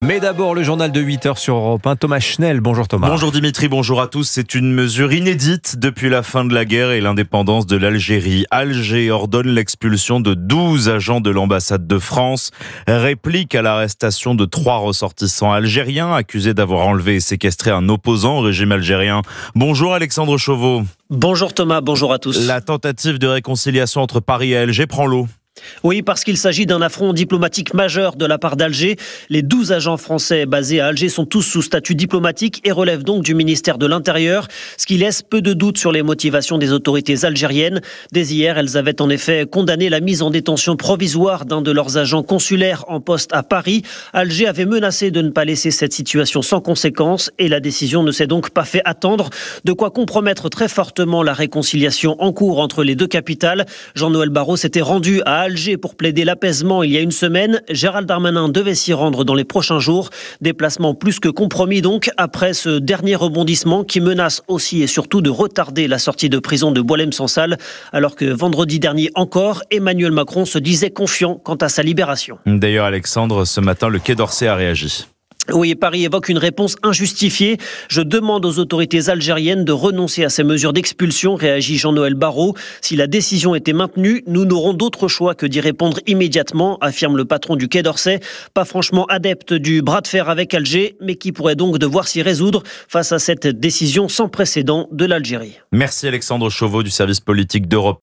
Mais d'abord, le journal de 8h sur Europe 1. Thomas Schnell. Bonjour Thomas. Bonjour Dimitri, bonjour à tous. C'est une mesure inédite depuis la fin de la guerre et l'indépendance de l'Algérie. Alger ordonne l'expulsion de 12 agents de l'ambassade de France. Réplique à l'arrestation de 3 ressortissants algériens accusés d'avoir enlevé et séquestré un opposant au régime algérien. Bonjour Alexandre Chauveau. Bonjour Thomas, bonjour à tous. La tentative de réconciliation entre Paris et Alger prend l'eau. Oui, parce qu'il s'agit d'un affront diplomatique majeur de la part d'Alger. Les 12 agents français basés à Alger sont tous sous statut diplomatique et relèvent donc du ministère de l'Intérieur, ce qui laisse peu de doute sur les motivations des autorités algériennes. Dès hier, elles avaient en effet condamné la mise en détention provisoire d'un de leurs agents consulaires en poste à Paris. Alger avait menacé de ne pas laisser cette situation sans conséquence et la décision ne s'est donc pas fait attendre. De quoi compromettre très fortement la réconciliation en cours entre les deux capitales. Jean-Noël Barrot s'était rendu à Alger pour plaider l'apaisement il y a une semaine. Gérald Darmanin devait s'y rendre dans les prochains jours. Déplacement plus que compromis donc après ce dernier rebondissement qui menace aussi et surtout de retarder la sortie de prison de Boualem-Sansal, alors que vendredi dernier encore, Emmanuel Macron se disait confiant quant à sa libération. D'ailleurs Alexandre, ce matin le Quai d'Orsay a réagi. Oui, Paris évoque une réponse injustifiée. Je demande aux autorités algériennes de renoncer à ces mesures d'expulsion, réagit Jean-Noël Barrot. Si la décision était maintenue, nous n'aurons d'autre choix que d'y répondre immédiatement, affirme le patron du Quai d'Orsay. Pas franchement adepte du bras de fer avec Alger, mais qui pourrait donc devoir s'y résoudre face à cette décision sans précédent de l'Algérie. Merci Alexandre Chauveau du service politique d'Europe.